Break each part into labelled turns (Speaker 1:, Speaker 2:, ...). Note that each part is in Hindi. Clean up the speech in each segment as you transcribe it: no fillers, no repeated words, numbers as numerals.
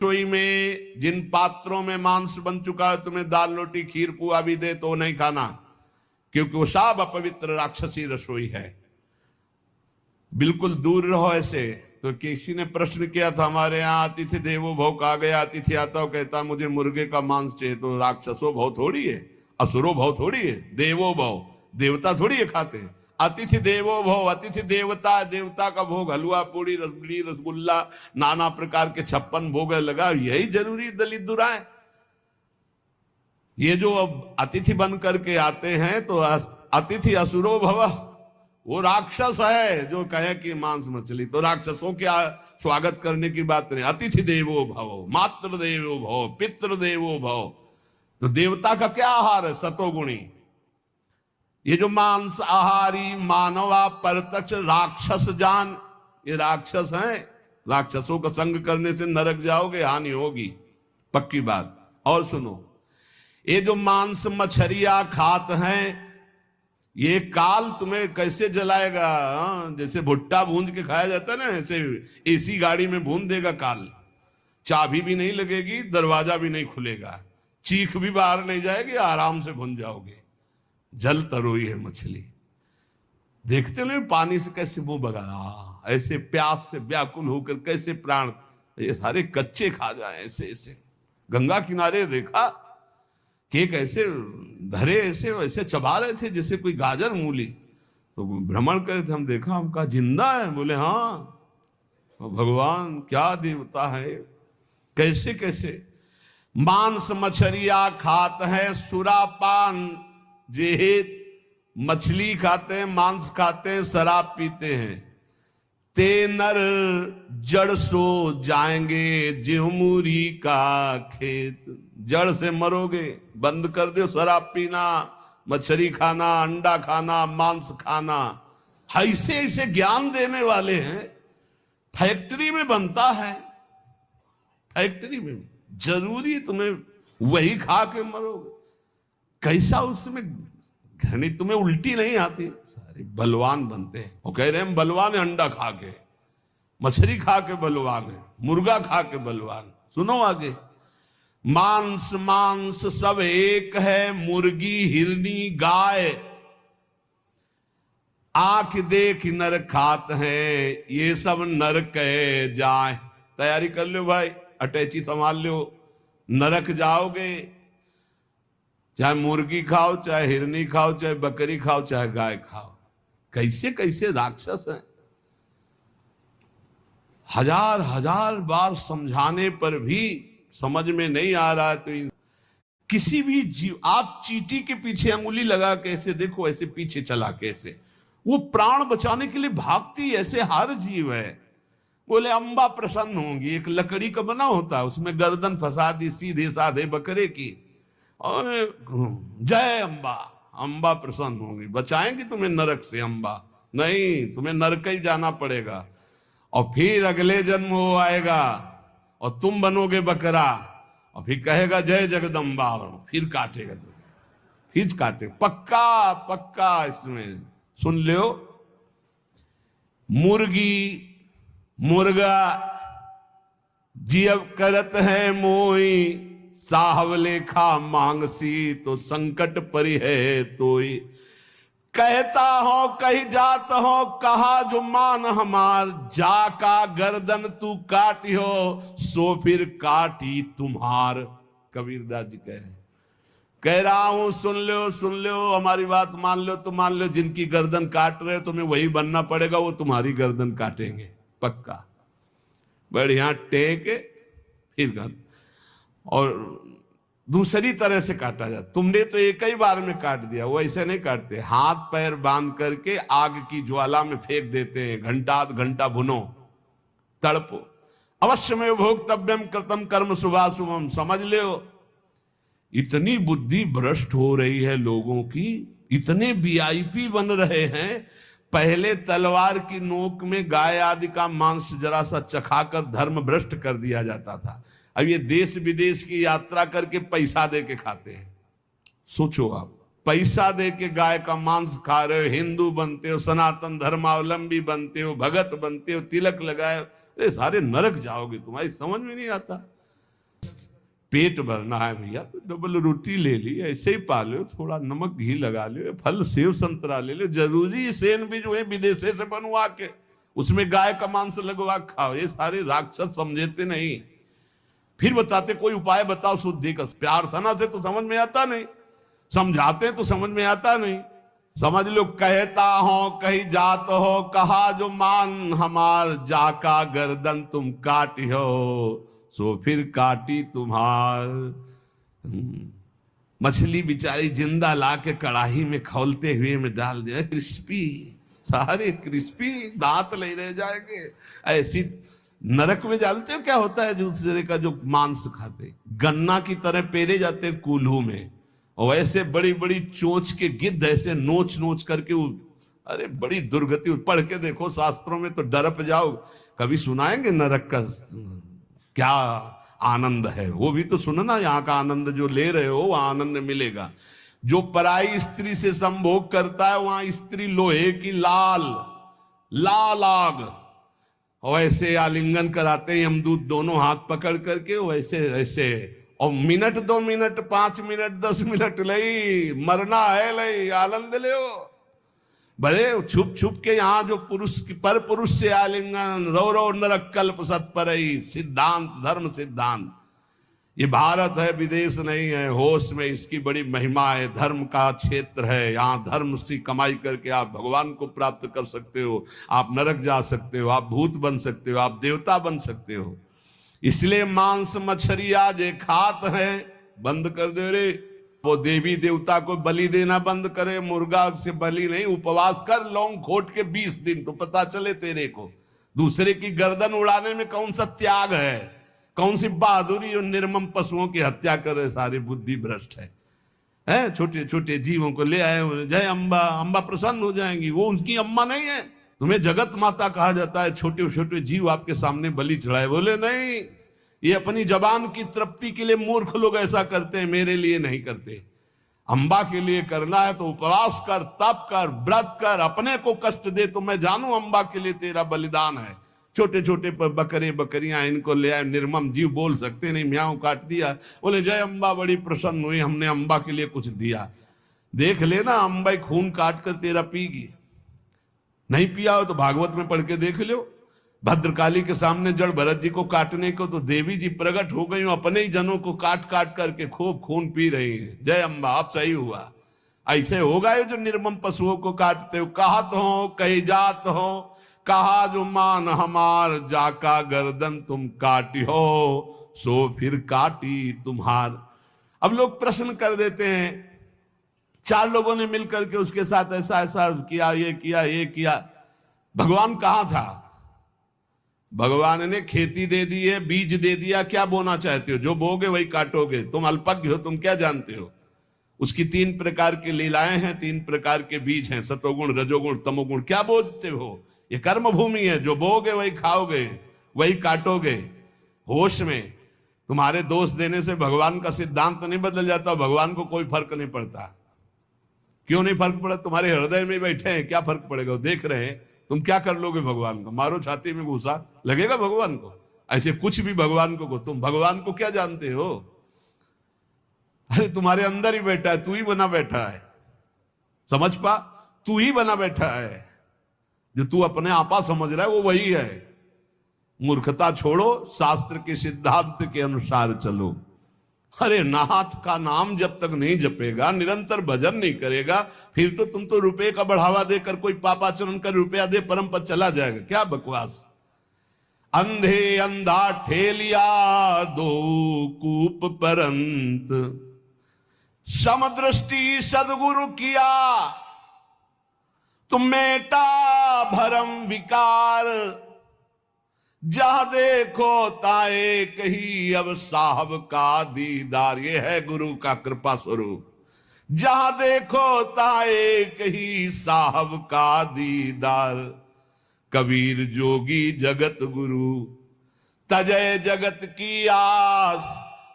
Speaker 1: रसोई में जिन पात्रों में मांस बन चुका है तुम्हें दाल रोटी खीर पुआ भी दे तो नहीं खाना, क्योंकि वो सब अपवित्र राक्षसी रसोई है। बिल्कुल दूर रहो ऐसे। तो किसी ने प्रश्न किया था, हमारे यहाँ अतिथि देवो भव कहा गया, अतिथि आता हो कहता मुझे मुर्गे का मांस चाहिए, तो राक्षसो भव थोड़ी है, असुरो भव थोड़ी है, देवो भव देवता थोड़ी है खाते हैं। अतिथि देवो भव, अतिथि देवता, देवता का भोग हलवा पूड़ी रसगुल्ली रसगुल्ला नाना प्रकार के 56 भोग लगा, यही जरूरी दलित दुराए। ये जो अब अतिथि बन करके आते हैं तो अतिथि असुरो भव, वो राक्षस है जो कहे कि मांस मछली, तो राक्षसों के स्वागत करने की बात नहीं। अतिथि देवो भव, मातृ देवो भव, पितृ देवो भव, तो देवता का क्या आहार है? सतोगुणी। ये जो मांस आहारी मानवा परतक्ष राक्षस जान, ये राक्षस हैं। राक्षसों का संग करने से नरक जाओगे, हानि होगी, पक्की बात। और सुनो, ये जो मांस मछलियां खात हैं, ये काल तुम्हें कैसे जलाएगा? जैसे भुट्टा भूंज के खाया जाता है ना, ऐसे एसी गाड़ी में भून देगा काल। चाबी भी नहीं लगेगी, दरवाजा भी नहीं खुलेगा, चीख भी बाहर नहीं जाएगी, आराम से भून जाओगे। जल तरोई है मछली, देखते नहीं पानी से कैसे मुंह बगा, ऐसे प्यास से व्याकुल होकर कैसे प्राण, ये सारे कच्चे खा जाए ऐसे ऐसे। गंगा किनारे देखा कि कैसे धरे ऐसे वैसे चबा रहे थे जैसे कोई गाजर मूली, तो भ्रमण करे थे, हम देखा, हम कहा जिंदा है? बोले हाँ, भगवान क्या देवता है, कैसे कैसे। मांस मछलियां खात है, सुरापान जेहित, मछली खाते हैं, मांस खाते हैं, शराब पीते हैं। ते नर जड़ सो जाएंगे जिहमुरी का खेत, जड़ से मरोगे। बंद कर दो शराब पीना, मछली खाना, अंडा खाना, मांस खाना। ऐसे ऐसे ज्ञान देने वाले हैं। फैक्ट्री में बनता है, फैक्ट्री में जरूरी तुम्हें वही खा के मरोगे। कैसा उसमें घृणित, तुम्हें उल्टी नहीं आती? सारे बलवान बनते हैं। वो कह रहे हैं बलवान है, अंडा खा के, मछली खा के बलवान है, मुर्गा खा के बलवान। सुनो आगे, मांस मांस सब एक है, मुर्गी हिरनी गाय, आंख देख नर खात है, ये सब नर कहे जाए। तैयारी कर लो भाई, अटैची संभाल लो, नरक जाओगे। चाहे मुर्गी खाओ, चाहे हिरनी खाओ, चाहे बकरी खाओ, चाहे गाय खाओ। कैसे कैसे राक्षस हैं। हजार हजार बार समझाने पर भी समझ में नहीं आ रहा है। तो किसी भी जीव, आप चींटी के पीछे अंगुली लगा के ऐसे देखो, ऐसे पीछे चला के ऐसे, वो प्राण बचाने के लिए भागती, ऐसे हर जीव है। बोले अम्बा प्रसन्न होंगी, एक लकड़ी का बना होता है, उसमें गर्दन फंसा दी सीधे साधे बकरे की, और जय अम्बा, अम्बा प्रसन्न होंगी, बचाएंगी तुम्हें नरक से अम्बा। नहीं, तुम्हें नरक ही जाना पड़ेगा, और फिर अगले जन्म वो आएगा और तुम बनोगे बकरा, और फिर कहेगा जय जगदम्बा, और फिर काटेगा तुम्हें, फिर काटे। पक्का पक्का इसमें सुन लो। मुर्गी मुर्गा जियब करत है मोई, साहवले खा मांगसी तो संकट परि है तोई। कहता हो कही जात हो, कहा जो मान हमार, जाका गर्दन तू काटी हो, सो फिर काटी तुम्हार। कबीरदास जी कह रहा हूं, सुन लो, हमारी बात मान लो तो मान लो, जिनकी गर्दन काट रहे तुम्हें वही बनना पड़ेगा, वो तुम्हारी गर्दन काटेंगे पक्का। बढ़िया टेके फिर कर, और दूसरी तरह से काटा जाता। तुमने तो एक ही बार में काट दिया, वो ऐसे नहीं काटते, हाथ पैर बांध करके आग की ज्वाला में फेंक देते हैं, घंटा आध घंटा भुनो, तड़पो। अवश्य में भोक्तव्यम कृतम कर्म शुभाशुभम। समझ लो, इतनी बुद्धि भ्रष्ट हो रही है लोगों की, इतने वीआईपी बन रहे हैं। पहले तलवार की नोक में गाय आदि का मांस जरा सा चखाकर धर्म भ्रष्ट कर दिया जाता था। अब ये देश विदेश की यात्रा करके पैसा दे के खाते हैं। सोचो आप, पैसा दे के गाय का मांस खा रहे हो, हिंदू बनते हो, सनातन धर्मावलंबी बनते हो, भगत बनते हो, तिलक लगाए, अरे सारे नरक जाओगे, तुम्हारी समझ में नहीं आता। पेट भरना है भैया तो डबल रोटी ले ली, ऐसे ही पा लो, थोड़ा नमक घी लगा लो, फल सेव संतरा ले लो, जरूरी सेन भी जो है विदेशे से बनवा के उसमें गाय का मांस लगवा खाओ। ये सारे राक्षस समझते नहीं। फिर बताते कोई उपाय बताओ शुद्धि का। प्यार था ना थे तो समझ में आता नहीं, समझाते तो समझ में आता नहीं। समझ लो कहता हो कहीं जात हो, कहा जो मान हमार, जाका गर्दन तुम काटी हो, सो फिर काटी तुम्हार। मछली बेचारी जिंदा ला के कड़ाही में खौलते हुए में डाल दिया, क्रिस्पी, सारे क्रिस्पी, दांत ले रह जाएंगे। ऐसी नरक में जानते हो क्या होता है दूसरे का जो मांस खाते, गन्ना की तरह पेरे जाते कूल्हू में, और ऐसे बड़ी बड़ी चोंच के गिद्ध ऐसे नोच नोच करके, अरे बड़ी दुर्गति। पढ़ के देखो शास्त्रों में तो डरप जाओ। कभी सुनाएंगे नरक का क्या आनंद है, वो भी तो सुनना। यहाँ का आनंद जो ले रहे हो वह आनंद मिलेगा। जो पराई स्त्री से संभोग करता है वहां स्त्री लोहे की लाल लाल आग, वैसे आलिंगन कराते हैं यमदूत दोनों हाथ पकड़ करके, वैसे ऐसे। और मिनट 2 मिनट 5 मिनट 10 मिनट लई मरना है, लई आनंद ले। बड़े छुप छुप के यहाँ जो पुरुष पर पुरुष से आलिंगन, रो रो नरक कल्प सत्परई, सिद्धांत धर्म सिद्धांत। ये भारत है, विदेश नहीं है। होश में इसकी बड़ी महिमा है। धर्म का क्षेत्र है, यहाँ धर्म से कमाई करके आप भगवान को प्राप्त कर सकते हो, आप नरक जा सकते हो, आप भूत बन सकते हो, आप देवता बन सकते हो। इसलिए मांस मछलियां जे खात है बंद कर दे रे। वो देवी देवता को बलि देना बंद करे, मुर्गा से बलि नहीं, उपवास कर लौंग खोट के 20 दिन, तो पता चले तेरे को दूसरे की गर्दन उड़ाने में कौन सा त्याग है, कौन सी बहादुरी। और निर्मम पशुओं की हत्या करे, सारी बुद्धि भ्रष्ट है। छोटे छोटे जीवों को ले आए, जय अम्बा, अम्बा प्रसन्न हो जाएंगी। वो उनकी अम्मा नहीं है, तुम्हें जगत माता कहा जाता है। छोटे छोटे जीव आपके सामने बलि चढ़ाए, बोले नहीं, ये अपनी जबान की तृप्ति के लिए मूर्ख लोग ऐसा करते हैं, मेरे लिए नहीं करते। अम्बा के लिए करना है तो उपवास कर, तप कर, व्रत कर, अपने को कष्ट दे तो मैं जानू अम्बा के लिए तेरा बलिदान है। छोटे छोटे बकरे बकरियां इनको ले आए, निर्मम जीव बोल सकते नहीं, म्याऊं काट दिया, बोले जय अम्बा बड़ी प्रसन्न हुई, हमने अम्बा के लिए कुछ दिया। देख लेना अम्बा खून काट कर तेरा पीगी। नहीं पिया हो तो भागवत में पढ़ के देख लो। भद्रकाली के सामने जड़ भरत जी को काटने को तो देवी जी प्रकट हो गई, अपने ही जनों को काट काट करके खूब खून पी रही है। जय अम्बा, आप सही हुआ। ऐसे होगा ये जो निर्मम पशुओं को काटते हो। कहत हो कही जात हो, कहा जो मान हमार, जाका गर्दन तुम काटी हो, सो फिर काटी तुम्हार। अब लोग प्रश्न कर देते हैं, 4 लोगों ने मिलकर के उसके साथ ऐसा ऐसा किया, ये किया, ये किया। भगवान कहां था? भगवान ने खेती दे दी है, बीज दे दिया, क्या बोना चाहते हो? जो बोगे वही काटोगे। तुम अल्पज्ञ हो, तुम क्या जानते हो? उसकी 3 प्रकार की लीलाएं हैं, 3 प्रकार के बीज हैं, सतोगुण रजोगुण तमोगुण। क्या बोते हो? ये कर्म भूमि है, जो बोगे वही खाओगे, वही काटोगे। होश में तुम्हारे दोष देने से भगवान का सिद्धांत नहीं बदल जाता, भगवान को कोई फर्क नहीं पड़ता। क्यों नहीं फर्क पड़ा? तुम्हारे हृदय में बैठे हैं, क्या फर्क पड़ेगा? देख रहे हैं, तुम क्या कर लोगे भगवान को? मारो छाती में घुसा, लगेगा भगवान को? ऐसे कुछ भी भगवान को तुम भगवान को क्या जानते हो? अरे तुम्हारे अंदर ही बैठा है, तू ही बना बैठा है। समझ पा, तू ही बना बैठा है। जो तू अपने आपा समझ रहा है वो वही है। मूर्खता छोड़ो, शास्त्र के सिद्धांत के अनुसार चलो। अरे नाथ का नाम जब तक नहीं जपेगा, निरंतर भजन नहीं करेगा, फिर तो तुम तो रुपए का बढ़ावा देकर कोई पापाचरण कर रुपया दे परम पद चला जाएगा। क्या बकवास। अंधे अंधा ठेलिया दो कूप परंत, समदृष्टि सदगुरु किया, तुम मेटा भरम विकार, जहां देखो ताए कही अब साहब का दीदार। ये है गुरु का कृपा स्वरूप। जहां देखो ताए कही साहब का दीदार, कबीर जोगी जगत गुरु तजय जगत की आस,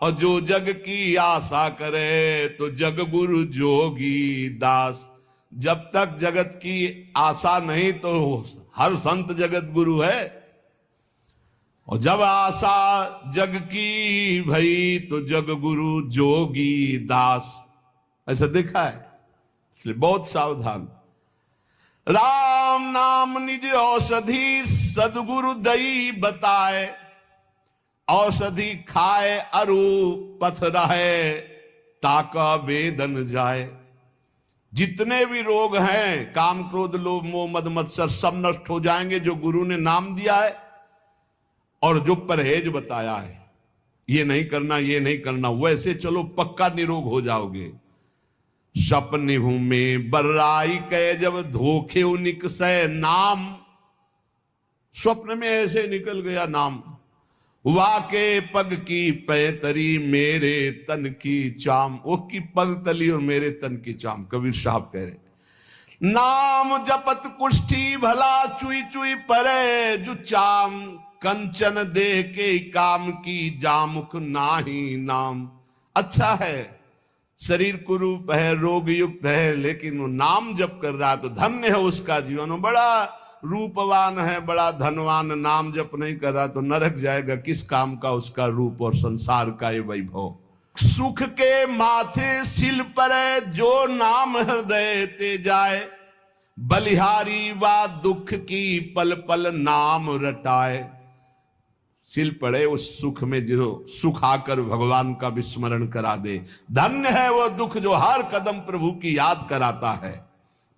Speaker 1: और जो जग की आशा करे तो जग गुरु जोगी दास। जब तक जगत की आशा नहीं तो हर संत जगत गुरु है। और जब आशा जग की भई तो जग गुरु जोगी दास, ऐसा देखा है। इसलिए बहुत सावधान। राम नाम निज औषधि सदगुरु दई बताए, औषधि खाए अरु पथ रहे ताका वेदन जाए। जितने भी रोग हैं, काम क्रोध लोभ मोह मद मत्सर, सब नष्ट हो जाएंगे जो गुरु ने नाम दिया है और जो परहेज बताया है, ये नहीं करना ये नहीं करना, वैसे चलो पक्का निरोग हो जाओगे। सपने हूं में बर्राई कह जब धोखे निकसे नाम, स्वप्न में ऐसे निकल गया नाम। वाके पग की पैतरी मेरे तन की चाम, वो की पग तली और मेरे तन की चाम, कबीर साहब कह रहे। नाम जपत कुष्ठी भला चुई चुई परे जो चाम, कंचन दे के काम की जामुख नाही नाम। अच्छा है, शरीर कुरूप है, रोग युक्त है, लेकिन वो नाम जप कर रहा तो धन्य है उसका जीवन। वो बड़ा रूपवान है, बड़ा धनवान, नाम जप नहीं कर रहा तो नरक जाएगा। किस काम का उसका रूप और संसार का ये वैभव। सुख के माथे सिल पर जो नाम हृदय ते जाए, बलिहारी वा दुख की पल पल नाम रटाए। सिल पड़े उस सुख में जो सुख आकर भगवान का विस्मरण करा दे। धन्य है वो दुख जो हर कदम प्रभु की याद कराता है।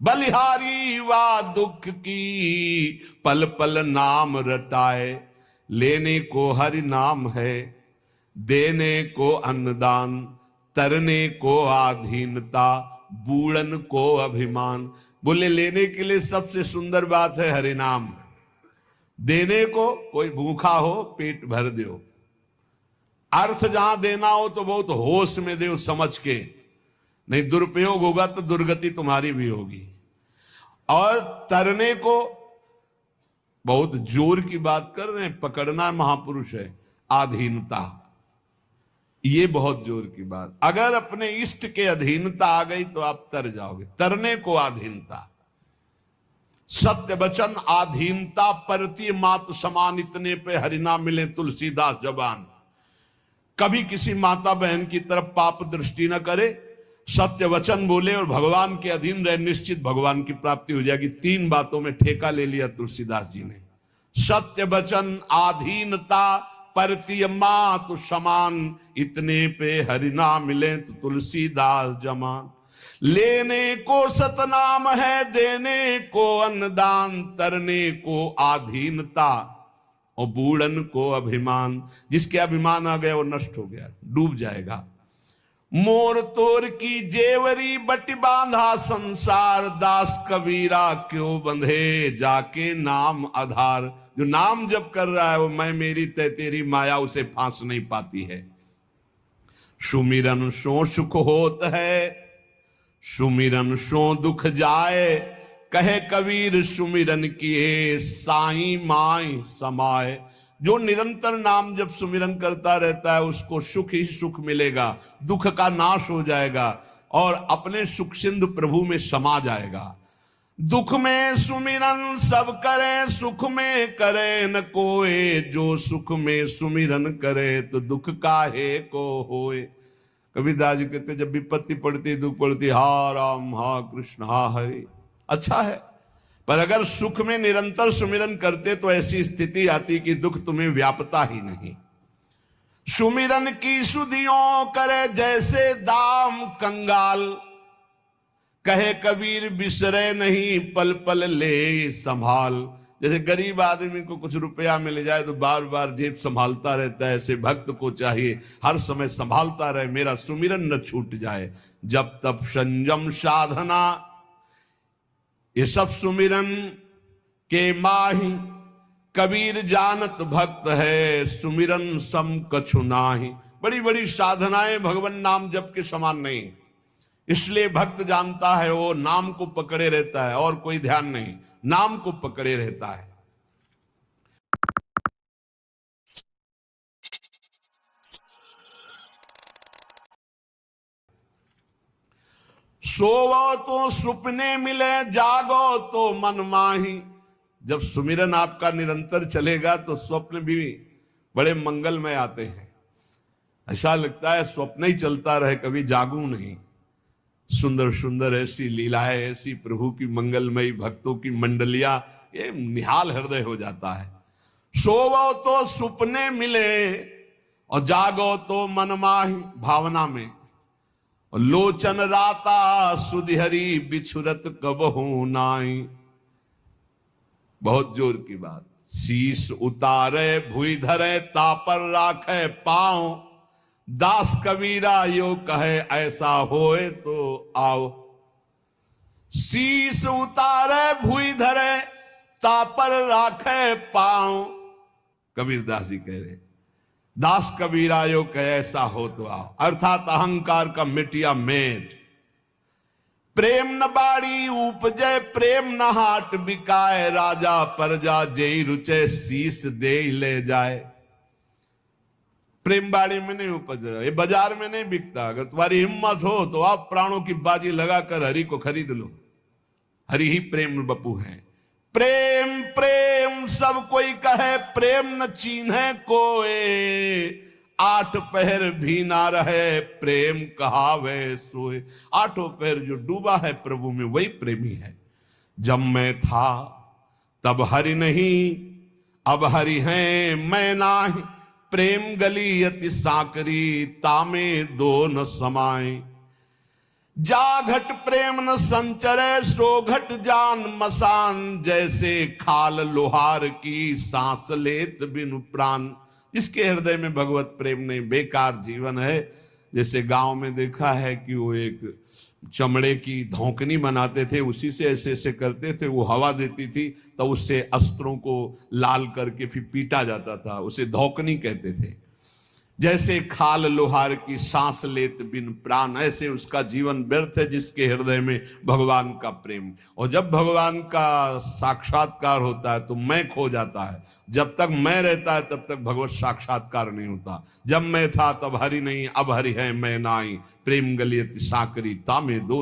Speaker 1: बलिहारी वा दुख की पल पल नाम रटाए, लेने को हरि नाम है, देने को अन्नदान, तरने को आधीनता, बूढ़न को अभिमान। बोले लेने के लिए सबसे सुंदर बात है हरि नाम, देने को कोई भूखा हो पेट भर दो। अर्थ जहां देना हो तो बहुत होश में दो, समझ के, नहीं दुरुपयोग होगा तो दुर्गति तुम्हारी भी होगी। और तरने को बहुत जोर की बात कर रहे हैं, पकड़ना महापुरुष है, आधीनता, ये बहुत जोर की बात। अगर अपने इष्ट के अधीनता आ गई तो आप तर जाओगे। तरने को आधीनता, सत्य वचन आधीनता, परती मात समान, इतने पे हरिना मिले तुलसीदास जबान। कभी किसी माता बहन की तरफ पाप दृष्टि न करे, सत्य वचन बोले और भगवान के अधीन रहे, निश्चित भगवान की प्राप्ति हो जाएगी। 3 बातों में ठेका ले लिया तुलसीदास जी ने। सत्य वचन आधीनता, परती मात समान, इतने पे हरिना मिले तो तुलसीदास जमान। लेने को सतनाम है, देने को अन्नदान, तरने को आधीनता और बूढ़न को अभिमान। जिसके अभिमान आ गया वो नष्ट हो गया, डूब जाएगा। मोर तोर की जेवरी बट बांधा संसार, दास कबीरा क्यों बंधे जाके नाम आधार। जो नाम जब कर रहा है वो मैं मेरी तय तेरी माया उसे फांस नहीं पाती है। सुमिरन सो सुख होत है, सुमिरन सो दुख जाए, कहे कबीर सुमिरन किए साईं माई समाए। जो निरंतर नाम जब सुमिरन करता रहता है उसको सुख ही सुख मिलेगा, दुख का नाश हो जाएगा और अपने सुख सिंधु प्रभु में समा जाएगा। दुख में सुमिरन सब करे, सुख में करे न कोई, जो सुख में सुमिरन करे तो दुख काहे को होए। कबीरदास जी कहते जब विपत्ति पड़ती दुख पड़ती, हा राम हा कृष्ण हा हरि। अच्छा है, पर अगर सुख में निरंतर सुमिरन करते तो ऐसी स्थिति आती कि दुख तुम्हें व्यापता ही नहीं। सुमिरन की सुधियों करे जैसे दाम कंगाल, कहे कबीर बिसरे नहीं पल पल ले संभाल। जैसे गरीब आदमी को कुछ रुपया मिल जाए तो बार बार जेब संभालता रहता है, ऐसे भक्त को चाहिए हर समय संभालता रहे, मेरा सुमिरन न छूट जाए। जब तब संयम साधना, ये सब सुमिरन के माही, कबीर जानत भक्त है सुमिरन सम कछु नाही। बड़ी बड़ी साधनाएं भगवान नाम जप के समान नहीं, इसलिए भक्त जानता है वो नाम को पकड़े रहता है और कोई ध्यान नहीं, नाम को पकड़े रहता है। सोवो तो सुपने मिले, जागो तो मन माही। जब सुमिरन आपका निरंतर चलेगा तो स्वप्न भी बड़े मंगलमय आते हैं। ऐसा लगता है स्वप्न ही चलता रहे, कभी जागूं नहीं। सुंदर सुंदर ऐसी लीलाएं, ऐसी प्रभु की मंगलमयी भक्तों की मंडलियां, ये निहाल हृदय हो जाता है। सोवो तो सुपने मिले और जागो तो मनमाही भावना में, और लोचन राता सुधिहरी बिछुरत कबहू नाई। बहुत जोर की बात। शीश उतारे भुई धरे तापर राखे पांव, दास कबीरा यो कहे ऐसा होए तो आओ। शीश उतारे भुई धरे तापर राखे पांव, कबीरदास जी कह रहे, दास कबीरा यो कहे ऐसा हो तो आओ। अर्थात अहंकार का मिटिया मेट। प्रेम न बाड़ी उपजे प्रेम न हाट बिकाए, राजा परजा जेई रुचे शीश दे ले जाए। प्रेम बाड़ी में नहीं उपजा, ये बाजार में नहीं बिकता। अगर तुम्हारी हिम्मत हो तो आप प्राणों की बाजी लगाकर हरि को खरीद लो। हरि ही प्रेम बपू है। प्रेम प्रेम सब कोई कहे, प्रेम न चीन्हे कोई। आठ पहर भी ना रहे प्रेम कहावे सोए। आठों पहर जो डूबा है प्रभु में वही प्रेमी है। जब मैं था तब हरि नहीं, अब हरि हैं मैं नाही। प्रेम गली अति साकरी, तामे दो न समाए। जा घट प्रेम न संचरे, सो घट जान मसान। जैसे खाल लोहार की, सांस लेत बिनु प्राण। इसके हृदय में भगवत प्रेम नहीं, बेकार जीवन है। जैसे गांव में देखा है कि वो एक चमड़े की धौकनी बनाते थे, उसी से ऐसे ऐसे करते थे, वो हवा देती थी तो उससे अस्त्रों को लाल करके फिर पीटा जाता था, उसे धौकनी कहते थे। जैसे खाल लोहार की, सांस लेत बिन प्राण, ऐसे उसका जीवन व्यर्थ है जिसके हृदय में भगवान का प्रेम। और जब भगवान का साक्षात्कार होता है तो मैं खो जाता है। जब तक मैं रहता है तब तक भगवत साक्षात्कार नहीं होता। जब मैं था तब हरि नहीं, अब हरि है मैं नाई। प्रेम गलियत साकरी, तामे दो